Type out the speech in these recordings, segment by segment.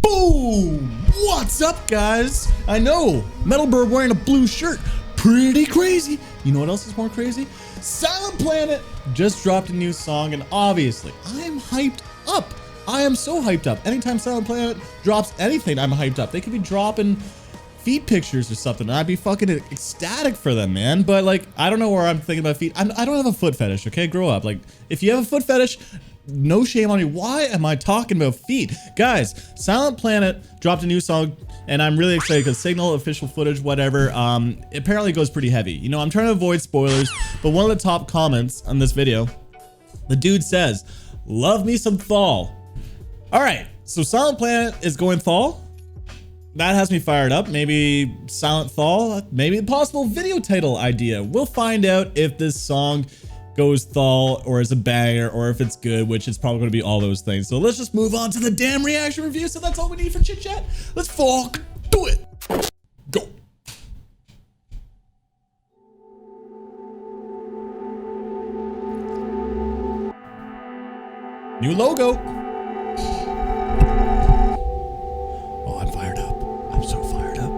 Boom! What's up, guys? I know, METALBIRB wearing a blue shirt. Pretty crazy. You know what else is more crazy? Silent Planet just dropped a new song, and obviously, I am hyped up. I am so hyped up. Anytime Silent Planet drops anything, I'm hyped up. They could be dropping feet pictures or something, and I'd be fucking ecstatic for them, man. But like, I don't know where I'm thinking about feet. I don't have a foot fetish, okay? Grow up. Like, if you have a foot fetish, no shame on you. Why am I talking about feet? Guys, Silent Planet dropped a new song, and I'm really excited because Signal official footage, whatever, apparently goes pretty heavy. You know, I'm trying to avoid spoilers, but one of the top comments on this video, the dude says, "Love me some Thal." All right, so Silent Planet is going Thal. That has me fired up. Maybe Silent Thal, maybe a possible video title idea. We'll find out if this song goes Thal or is a banger or if it's good, which is probably going to be all those things. So let's just move on to the damn reaction review. So that's all we need for chit chat. Let's fuck do it. Go. New logo. Oh, I'm fired up. I'm so fired up.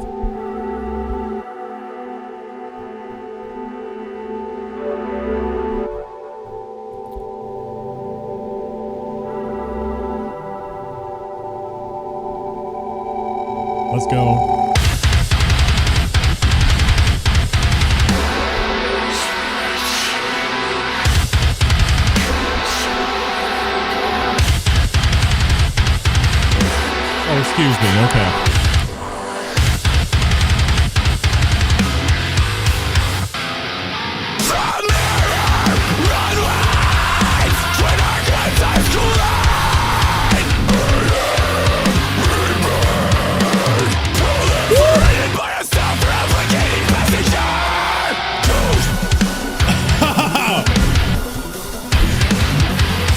Let's go. Oh, excuse me. Okay.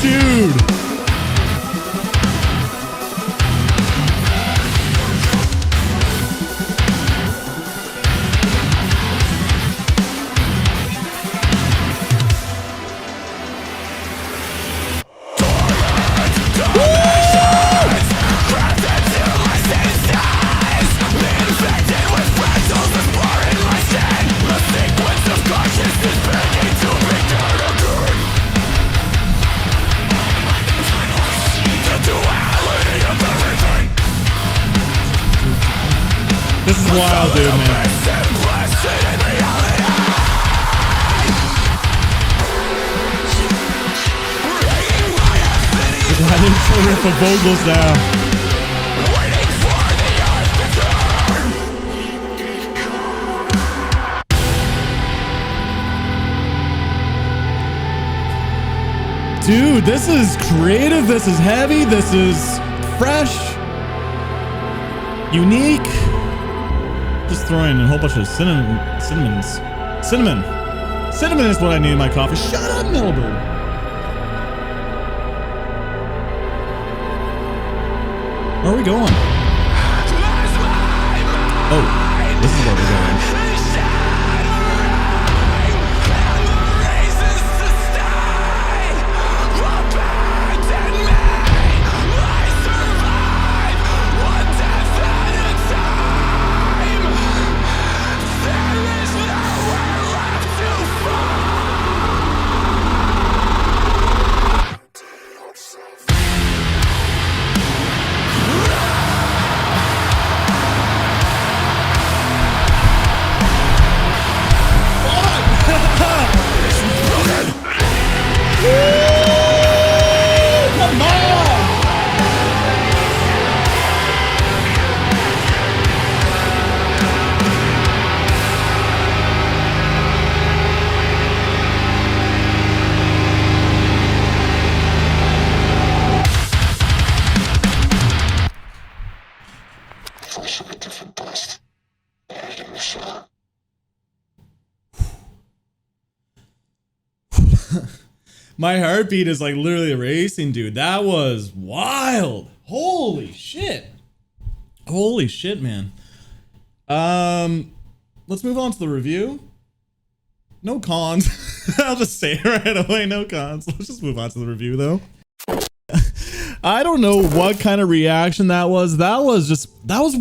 Dude. This is wild, dude, man. I didn't feel rip the vocals now. Dude, this is creative. This is heavy. This is fresh, unique. Just throwing a whole bunch of cinnamon is what I need in my coffee. Shut up, METALBIRB. Where are we going? Oh, this is where we're going. My heartbeat is like literally racing, dude. That was wild. Holy shit. Holy shit, man. Let's move on to the review. No cons. I'll just say it right away. No cons. Let's just move on to the review, though. I don't know what kind of reaction that was. That was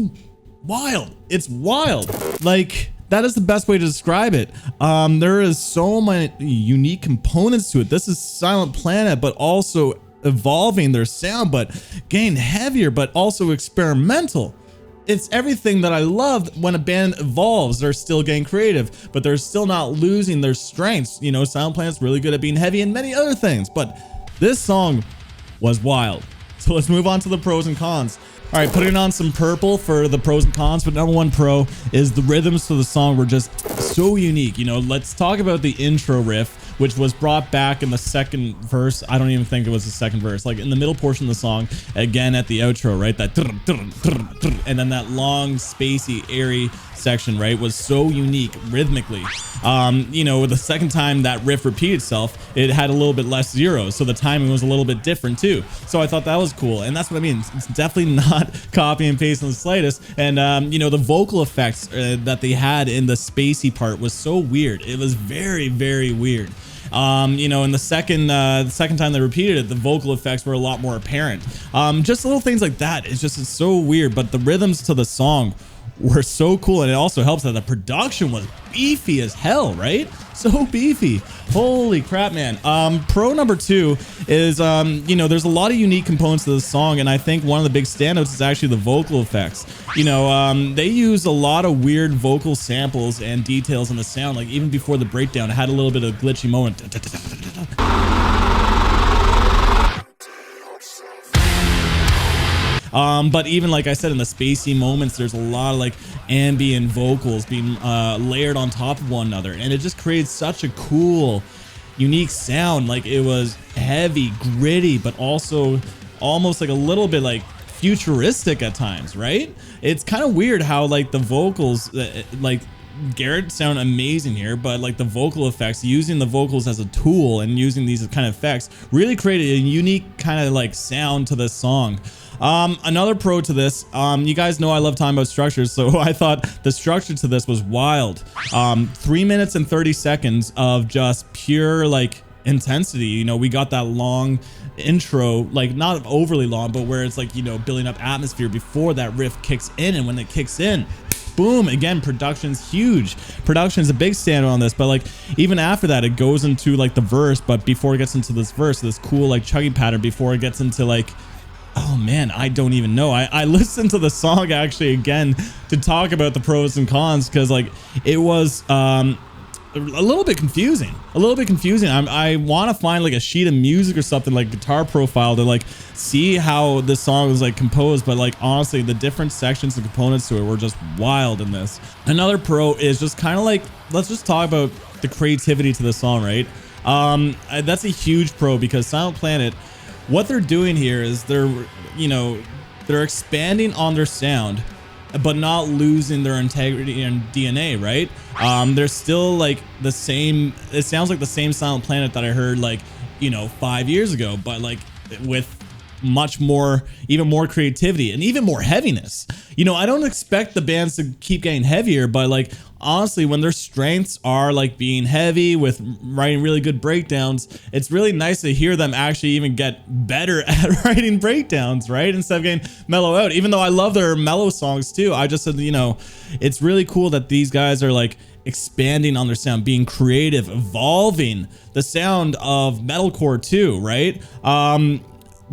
wild. It's wild. Like, that is the best way to describe it. There is so many unique components to it. This is Silent Planet, but also evolving their sound, but getting heavier, but also experimental. It's everything that I love when a band evolves. They're still getting creative, but they're still not losing their strengths. You know, Silent Planet's really good at being heavy and many other things, but this song was wild. So let's move on to the pros and cons. All right, putting on some purple for the pros and cons, but number one pro is the rhythms to the song were just so unique. You know, let's talk about the intro riff, which was brought back in the second verse. I don't even think it was the second verse, like in the middle portion of the song, again at the outro, right? That and then that long, spacey, airy section, right, was so unique rhythmically. You know, the second time that riff repeated itself, it had a little bit less zeros, so the timing was a little bit different too. So I thought that was cool, and that's what I mean. It's definitely not copy and paste in the slightest. And you know, the vocal effects that they had in the spacey part was so weird. It was very, very weird. You know, in the second time they repeated it, the vocal effects were a lot more apparent. Just little things like that. It's so weird, but the rhythms to the song were so cool, and it also helps that the production was beefy as hell, right? So beefy. Holy crap, man. Pro number two is, you know, there's a lot of unique components to the song, and I think one of the big standouts is actually the vocal effects. You know, they use a lot of weird vocal samples and details in the sound. Like even before the breakdown, it had a little bit of a glitchy moment. But even like I said, in the spacey moments, there's a lot of like ambient vocals being layered on top of one another, and it just creates such a cool, unique sound. Like it was heavy, gritty, but also almost like a little bit like futuristic at times, right? It's kind of weird how like the vocals, like Garrett sound amazing here, but like the vocal effects, using the vocals as a tool and using these kind of effects really created a unique kind of like sound to this song. Another pro to this, you guys know I love talking about structures, so I thought the structure to this was wild. 3 minutes and 30 seconds of just pure like intensity. You know, we got that long intro, like not overly long, but where it's like, you know, building up atmosphere before that riff kicks in, and when it kicks in, boom, again, production's huge. Production's a big standout on this, but like even after that, it goes into like the verse, but before it gets into this verse, this cool like chugging pattern before it gets into like, oh man, I don't even know. I listened to the song actually again to talk about the pros and cons, because like it was a little bit confusing. I want to find like a sheet of music or something, like guitar profile, to like see how this song was like composed, but like honestly the different sections and components to it were just wild in this. Another pro is just kind of like, let's just talk about the creativity to the song, right? That's a huge pro, because Silent Planet, what they're doing here is they're expanding on their sound, but not losing their integrity and DNA, right? They're still like the same. It sounds like the same Silent Planet that I heard like, you know, 5 years ago, but like with much more, even more creativity and even more heaviness. You know, I don't expect the bands to keep getting heavier, but like honestly, when their strengths are like being heavy with writing really good breakdowns, it's really nice to hear them actually even get better at writing breakdowns, right? Instead of getting mellow out. Even though I love their mellow songs too, I just said, you know, it's really cool that these guys are like expanding on their sound, being creative, evolving the sound of metalcore too, right?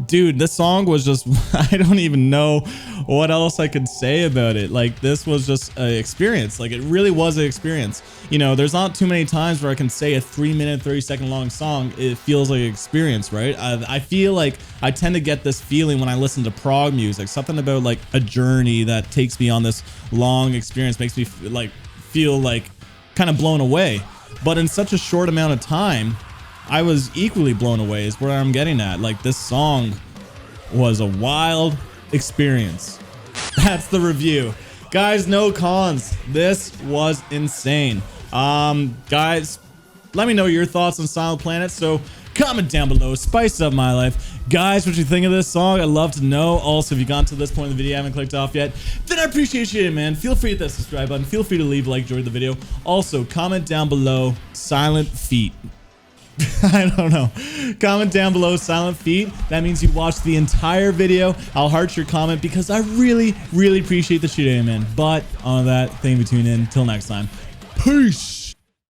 Dude, this song was just, I don't even know what else I could say about it. Like, this was just an experience. Like, it really was an experience. You know, there's not too many times where I can say a 3 minute, 30 second long song, it feels like an experience, right? I feel like I tend to get this feeling when I listen to prog music, something about like a journey that takes me on this long experience, makes me feel like kind of blown away. But in such a short amount of time, I was equally blown away is where I'm getting at. Like, this song was a wild experience. That's the review. Guys, no cons. This was insane. Guys, let me know your thoughts on Silent Planet. So comment down below, spice up my life. Guys, what you think of this song? I'd love to know. Also, if you got to this point in the video, haven't clicked off yet, then I appreciate you, man. Feel free to hit that subscribe button. Feel free to leave a like, enjoy the video. Also, comment down below, Silent Feet. I don't know. Comment down below silent feet. That means you watched the entire video. I'll heart your comment because I really, really appreciate the shit out of you, man. But on that, thank you for tuning in. Till next time. Peace.